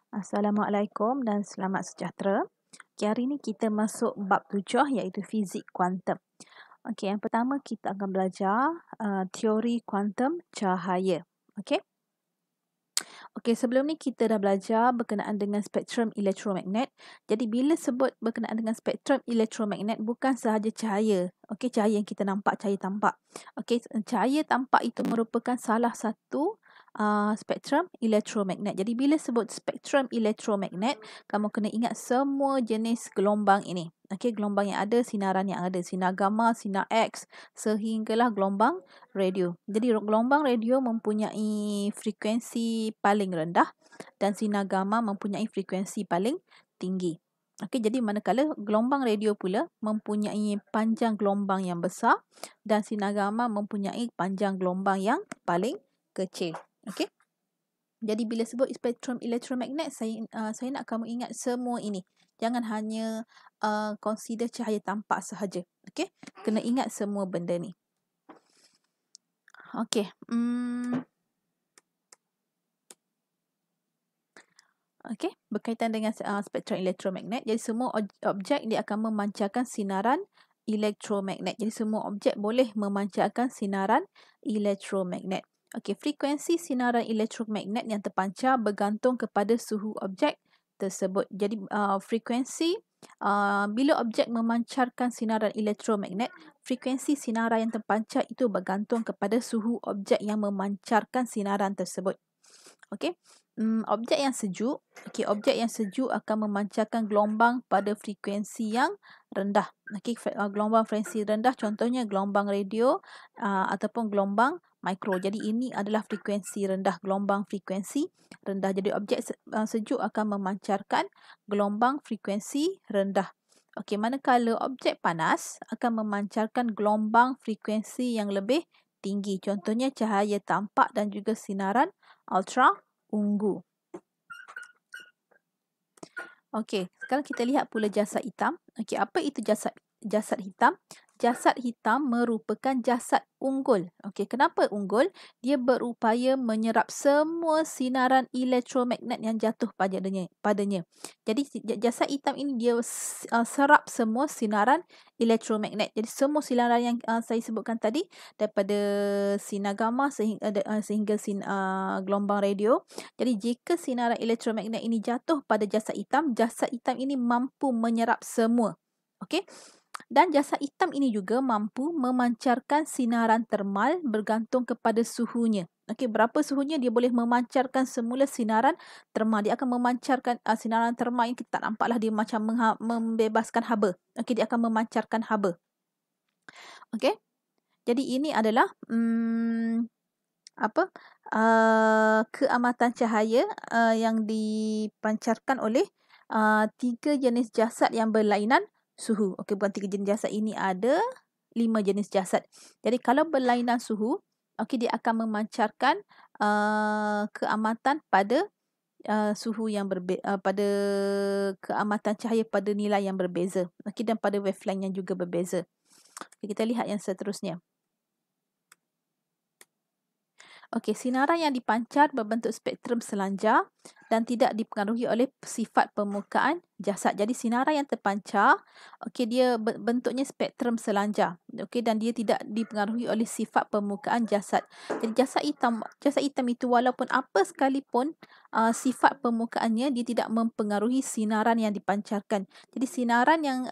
Assalamualaikum dan selamat sejahtera. Okay, hari ini kita masuk bab 7 iaitu fizik kuantum. Okey, yang pertama kita akan belajar teori kuantum cahaya. Okey. Okey, sebelum ni kita dah belajar berkenaan dengan spektrum elektromagnet. Jadi bila sebut berkenaan dengan spektrum elektromagnet bukan sahaja cahaya. Okey, cahaya yang kita nampak, cahaya tampak. Okey, cahaya tampak itu merupakan salah satu spektrum elektromagnet. Jadi bila sebut spektrum elektromagnet, kamu kena ingat semua jenis gelombang ini. Okey, gelombang yang ada, sinaran yang ada, sinar gamma, sinar X, sehinggalah gelombang radio. Jadi gelombang radio mempunyai frekuensi paling rendah dan sinar gamma mempunyai frekuensi paling tinggi. Okey, jadi manakala gelombang radio pula mempunyai panjang gelombang yang besar dan sinar gamma mempunyai panjang gelombang yang paling kecil. Okey. Jadi bila sebut spektrum elektromagnet, saya nak kamu ingat semua ini. Jangan hanya consider cahaya tampak sahaja. Okey. Kena ingat semua benda ni. Okey. Okey, berkaitan dengan spektrum elektromagnet. Jadi semua objek dia akan memancarkan sinaran elektromagnet. Jadi semua objek boleh memancarkan sinaran elektromagnet. Okey, frekuensi sinaran elektromagnet yang terpancar bergantung kepada suhu objek tersebut. Jadi frekuensi bila objek memancarkan sinaran elektromagnet, frekuensi sinaran yang terpancar itu bergantung kepada suhu objek yang memancarkan sinaran tersebut. Okey. Objek yang sejuk, objek yang sejuk akan memancarkan gelombang pada frekuensi yang rendah. Okey, gelombang frekuensi rendah contohnya gelombang radio ataupun gelombang mikro. Jadi ini adalah frekuensi rendah, gelombang frekuensi rendah. Jadi objek sejuk akan memancarkan gelombang frekuensi rendah. Okey, manakala objek panas akan memancarkan gelombang frekuensi yang lebih tinggi. Contohnya cahaya tampak dan juga sinaran ultra ungu. Okey, sekarang kita lihat pula jasad hitam. Okey, apa itu jasad hitam? Jasad hitam merupakan jasad unggul. Okey, kenapa unggul? Dia berupaya menyerap semua sinaran elektromagnet yang jatuh padanya. Jadi jasad hitam ini dia serap semua sinaran elektromagnet. Jadi semua sinaran yang saya sebutkan tadi daripada sinar gamma sehingga gelombang radio. Jadi jika sinaran elektromagnet ini jatuh pada jasad hitam ini mampu menyerap semua. Okey. Dan jasad hitam ini juga mampu memancarkan sinaran termal bergantung kepada suhunya. Okey, berapa suhunya dia boleh memancarkan semula sinaran termal. Dia akan memancarkan sinaran termal yang kita tak nampaklah, dia macam membebaskan haba. Okey, dia akan memancarkan haba. Okey. Jadi ini adalah keamatan cahaya yang dipancarkan oleh 3 jenis jasad yang berlainan suhu. Okey, bukan 3 jenis jasad, ini ada 5 jenis jasad. Jadi kalau berlainan suhu, okey, dia akan memancarkan keamatan pada suhu yang pada keamatan cahaya pada nilai yang berbeza. Okey, dan pada wavelength yang juga berbeza. Okay, kita lihat yang seterusnya. Okey, sinaran yang dipancar berbentuk spektrum selanjar dan tidak dipengaruhi oleh sifat permukaan jasad. Jadi sinaran yang terpancar, okey, dia bentuknya spektrum selanjar. Okey, dan dia tidak dipengaruhi oleh sifat permukaan jasad. Jadi jasad hitam itu walaupun apa sekalipun sifat permukaannya, dia tidak mempengaruhi sinaran yang dipancarkan. Jadi sinaran yang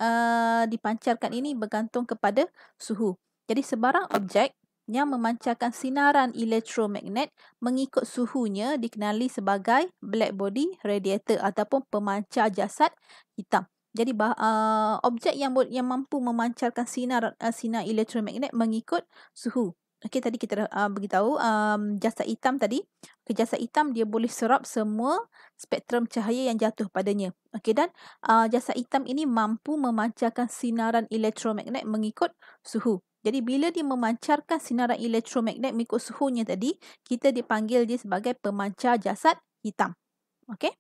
dipancarkan ini bergantung kepada suhu. Jadi sebarang objek yang memancarkan sinaran elektromagnet mengikut suhunya dikenali sebagai black body radiator ataupun pemancar jasad hitam. Jadi objek yang mampu memancarkan sinar elektromagnet mengikut suhu. Okey, tadi kita beritahu jasad hitam tadi. Jasad hitam dia boleh serap semua spektrum cahaya yang jatuh padanya. Okey, dan jasad hitam ini mampu memancarkan sinaran elektromagnet mengikut suhu. Jadi bila dia memancarkan sinaran elektromagnet mengikut suhunya tadi, kita dipanggil dia sebagai pemancar jasad hitam. Okey?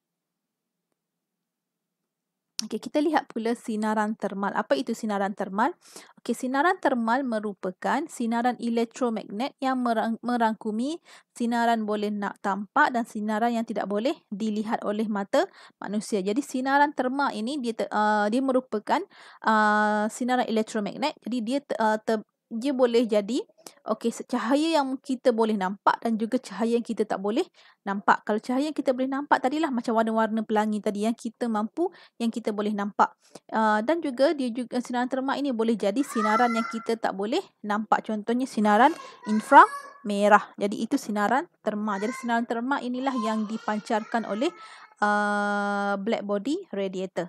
Okey, kita lihat pula sinaran termal. Apa itu sinaran termal? Okey, sinaran termal merupakan sinaran elektromagnet yang merangkumi sinaran boleh nak tampak dan sinaran yang tidak boleh dilihat oleh mata manusia. Jadi sinaran termal ini dia merupakan sinaran elektromagnet. Jadi dia boleh jadi cahaya yang kita boleh nampak dan juga cahaya yang kita tak boleh nampak. Kalau cahaya yang kita boleh nampak tadilah macam warna-warna pelangi tadi yang kita boleh nampak. Dan juga sinaran termal ini boleh jadi sinaran yang kita tak boleh nampak. Contohnya sinaran inframerah. Jadi itu sinaran termal. Jadi sinaran termal inilah yang dipancarkan oleh black body radiator.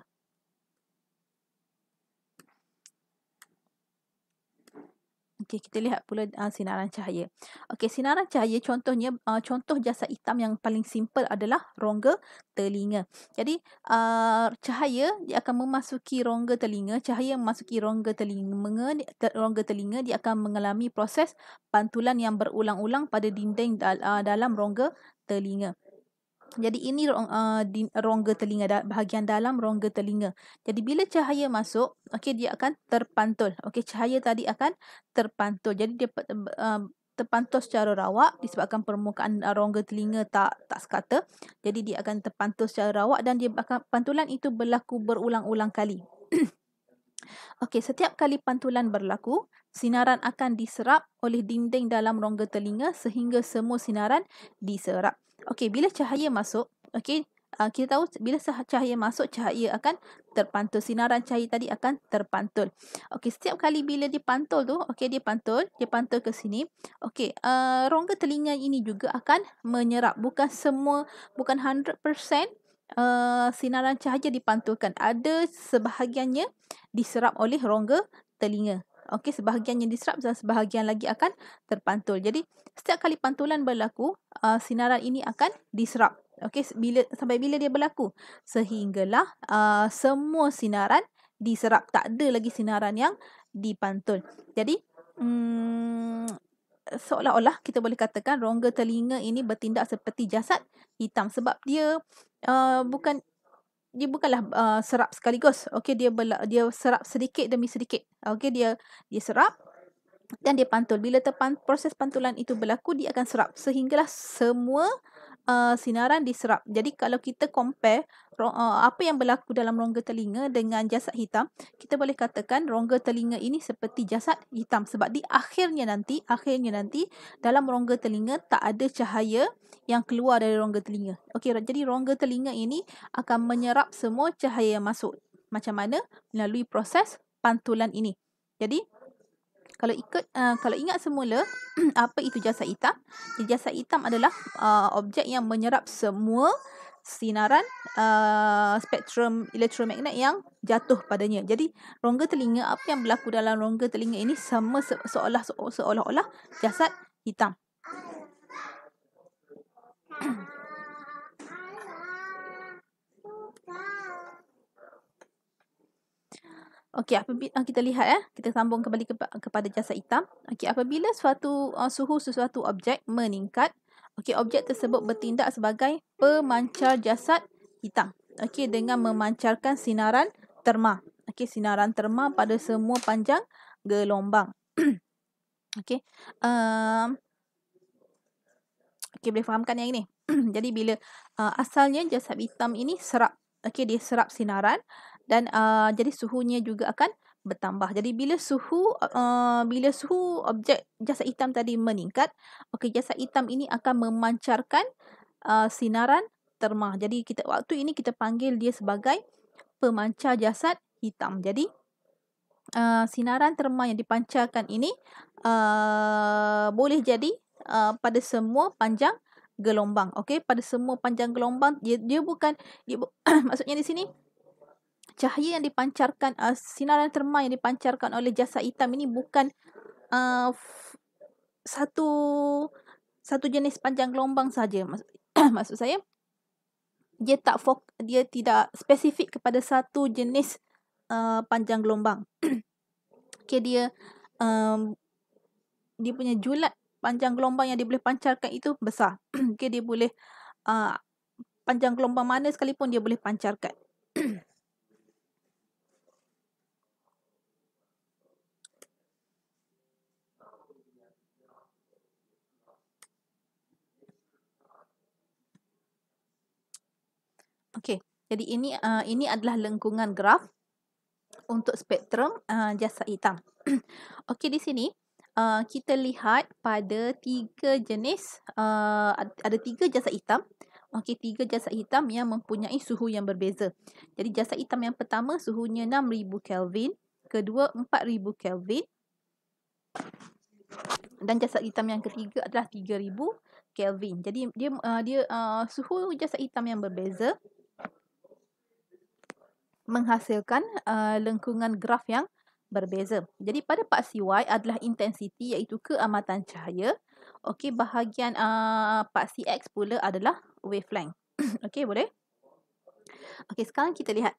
Okey, kita lihat pula sinaran cahaya. Okey, sinaran cahaya contohnya contoh jasa hitam yang paling simple adalah rongga telinga. Jadi cahaya dia akan memasuki rongga telinga, cahaya memasuki rongga telinga dia akan mengalami proses pantulan yang berulang-ulang pada dinding dalam rongga telinga. Jadi ini rongga telinga, bahagian dalam rongga telinga. Jadi bila cahaya masuk, dia akan terpantul. Cahaya tadi akan terpantul. Jadi dia terpantul secara rawak disebabkan permukaan rongga telinga tak sekata. Jadi dia akan terpantul secara rawak dan pantulan itu berlaku berulang-ulang kali. Setiap kali pantulan berlaku, sinaran akan diserap oleh dinding dalam rongga telinga sehingga semua sinaran diserap. Bila cahaya masuk, kita tahu bila cahaya masuk, cahaya akan terpantul. Sinaran cahaya tadi akan terpantul. Setiap kali bila dipantul tu, dia pantul ke sini. Rongga telinga ini juga akan menyerap. Bukan 100% sinaran cahaya dipantulkan. Ada sebahagiannya diserap oleh rongga telinga. Sebahagiannya diserap dan sebahagian lagi akan terpantul. Jadi, setiap kali pantulan berlaku, sinaran ini akan diserap. Sampai bila dia berlaku? Sehinggalah semua sinaran diserap. Tak ada lagi sinaran yang dipantul. Jadi, seolah-olah kita boleh katakan rongga telinga ini bertindak seperti jasad hitam sebab dia bukanlah serap sekaligus. Dia serap sedikit demi sedikit. Dia serap dan dia pantul. Bila proses pantulan itu berlaku, dia akan serap sehinggalah semua sinaran diserap. Jadi kalau kita compare apa yang berlaku dalam rongga telinga dengan jasad hitam, kita boleh katakan rongga telinga ini seperti jasad hitam sebab di akhirnya nanti dalam rongga telinga tak ada cahaya yang keluar dari rongga telinga. Jadi rongga telinga ini akan menyerap semua cahaya yang masuk. Macam mana? Melalui proses pantulan ini. Jadi kalau ingat semula apa itu jasad hitam? Jasad hitam adalah objek yang menyerap semua sinaran spektrum elektromagnet yang jatuh padanya. Jadi rongga telinga, apa yang berlaku dalam rongga telinga ini sama seolah-olah jasad hitam. Apabila kita lihat kita sambung kembali kepada jasad hitam. Apabila suhu sesuatu objek meningkat, objek tersebut bertindak sebagai pemancar jasad hitam. Dengan memancarkan sinaran terma. Sinaran terma pada semua panjang gelombang. Boleh fahamkan yang ini. Jadi bila asalnya jasad hitam ini serap. Dia serap sinaran dan jadi suhunya juga akan bertambah. Jadi bila suhu objek jasad hitam tadi meningkat, jasad hitam ini akan memancarkan sinaran terma. Jadi waktu ini kita panggil dia sebagai pemancar jasad hitam. Jadi sinaran terma yang dipancarkan ini boleh jadi pada semua panjang gelombang. Pada semua panjang gelombang, dia bukan maksudnya di sini cahaya yang dipancarkan, sinaran terma yang dipancarkan oleh jasad hitam ini bukan satu jenis panjang gelombang saja. Maksud saya dia tidak spesifik kepada satu jenis panjang gelombang. Dia punya julat panjang gelombang yang dia boleh pancarkan itu besar. Dia boleh panjang gelombang mana sekalipun dia boleh pancarkan. Okey, jadi ini adalah lengkungan graf untuk spektrum jasa hitam. Okey, di sini kita lihat pada tiga jenis ada tiga jasa hitam. Okey, tiga jasa hitam yang mempunyai suhu yang berbeza. Jadi jasa hitam yang pertama suhunya 6000 Kelvin, kedua 4000 Kelvin dan jasa hitam yang ketiga adalah 3000 Kelvin. Jadi dia suhu jasa hitam yang berbeza menghasilkan lengkungan graf yang berbeza. Jadi pada paksi Y adalah intensiti iaitu keamatan cahaya. Okey, bahagian paksi X pula adalah wavelength. Okey, boleh? Okey, sekarang kita lihat.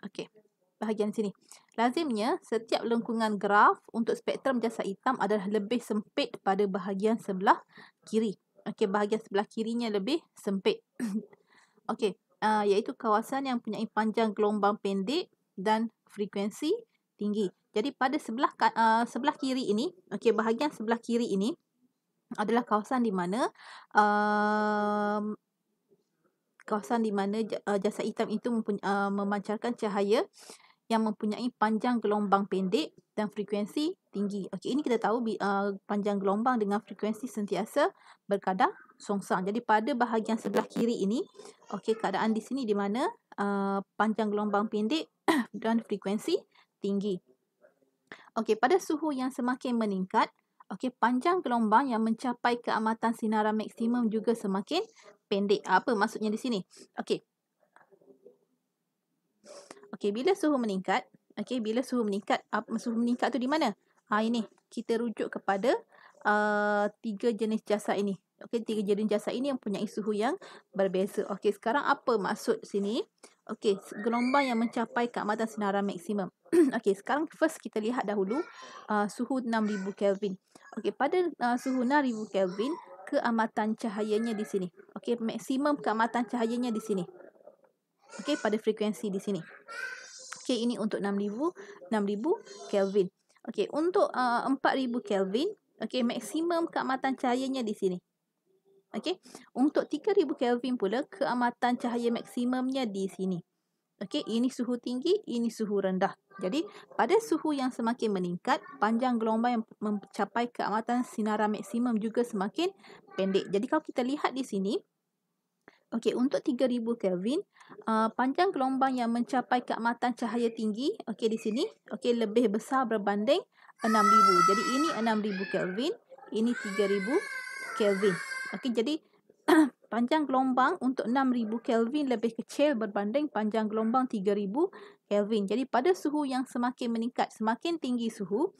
Okey, bahagian sini. Lazimnya setiap lengkungan graf untuk spektrum jasa hitam adalah lebih sempit pada bahagian sebelah kiri. Okey, bahagian sebelah kirinya lebih sempit. Okey, iaitu kawasan yang mempunyai panjang gelombang pendek dan frekuensi tinggi. Jadi pada sebelah kiri ini, okey, bahagian sebelah kiri ini adalah kawasan di mana jasa hitam itu memancarkan cahaya yang mempunyai panjang gelombang pendek dan frekuensi tinggi. Okey, ini kita tahu panjang gelombang dengan frekuensi sentiasa berkadar songsang. Jadi pada bahagian sebelah kiri ini, okey, keadaan di sini di mana panjang gelombang pendek dan frekuensi tinggi. Okey, pada suhu yang semakin meningkat, okey, panjang gelombang yang mencapai keamatan sinaran maksimum juga semakin pendek. Apa maksudnya di sini? Okey. Okey, bila suhu meningkat, suhu meningkat tu di mana? Ini kita rujuk kepada tiga jenis jasa ini. Okey, tiga jenis jasa ini mempunyai suhu yang berbeza. Okey, sekarang apa maksud sini? Okey, gelombang yang mencapai keamatan sinaran maksimum. Okey, sekarang first kita lihat dahulu suhu 6000 Kelvin. Okey, pada suhu 6000 Kelvin, keamatan cahayanya di sini. Okey, maksimum keamatan cahayanya di sini. Okey, pada frekuensi di sini. Okey, ini untuk 6000 Kelvin. Okey, untuk 4000 Kelvin, okey, maksimum keamatan cahayanya di sini. Okey, untuk 3000 Kelvin pula keamatan cahaya maksimumnya di sini. Okey, ini suhu tinggi, ini suhu rendah. Jadi, pada suhu yang semakin meningkat, panjang gelombang yang mencapai keamatan sinaran maksimum juga semakin pendek. Jadi, kalau kita lihat di sini, okey, untuk 3000 Kelvin, panjang gelombang yang mencapai keamatan cahaya tinggi, okey, di sini, okey, lebih besar berbanding 6000. Jadi ini 6000 Kelvin, ini 3000 Kelvin. Okey, jadi panjang gelombang untuk 6000 Kelvin lebih kecil berbanding panjang gelombang 3000 Kelvin. Jadi pada suhu yang semakin meningkat, semakin tinggi suhu,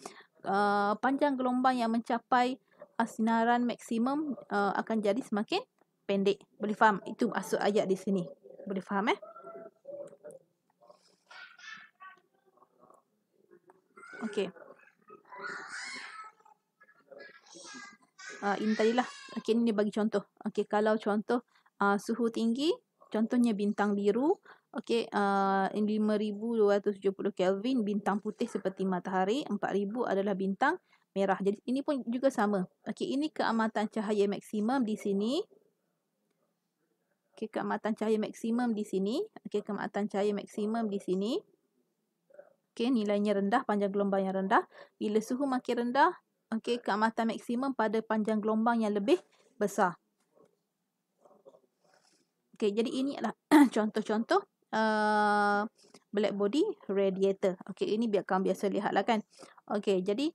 panjang gelombang yang mencapai sinaran maksimum akan jadi semakin pendek. Boleh faham? Itu maksud ayat di sini. Boleh faham Okey. Ini tadilah. Okey, ini dia bagi contoh. Okey, kalau contoh suhu tinggi, contohnya bintang biru. Okey, 5270 Kelvin, bintang putih seperti matahari. 4000 adalah bintang merah. Jadi ini pun juga sama. Okey, ini keamatan cahaya maksimum di sini. Okey, keamatan cahaya maksimum di sini. Okey, keamatan cahaya maksimum di sini. Okey, nilainya rendah, panjang gelombang yang rendah. Bila suhu makin rendah, okey, keamatan maksimum pada panjang gelombang yang lebih besar. Okey, jadi ini adalah contoh-contoh black body radiator. Okey, ini biar kamu biasa lihatlah kan. Okey, jadi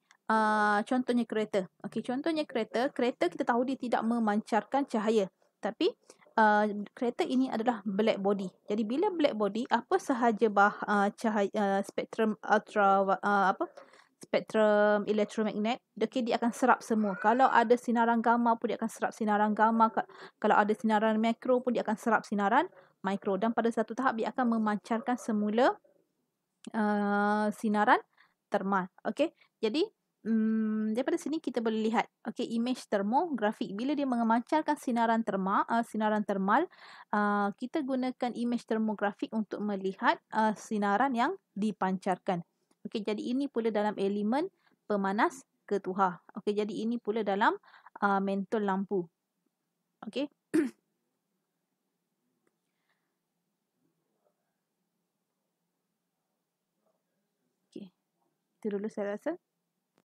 contohnya kereta. Okey, contohnya kereta. Kereta kita tahu dia tidak memancarkan cahaya. Tapi kereta ini adalah black body. Jadi bila black body, apa sahaja cahaya spektrum spektrum elektromagnet, okey, dia akan serap semua. Kalau ada sinaran gamma pun dia akan serap sinaran gamma. Kalau ada sinaran makro pun dia akan serap sinaran mikro. Dan pada satu tahap dia akan memancarkan semula sinaran termal. Okey, jadi daripada sini kita boleh lihat, okey, image termografik. Bila dia memancarkan sinaran termal, kita gunakan image termografik untuk melihat sinaran yang dipancarkan. Okey, jadi ini pula dalam elemen pemanas ketuhar. Okey, jadi ini pula dalam mentol lampu. Okey. Itu dulu saya rasa.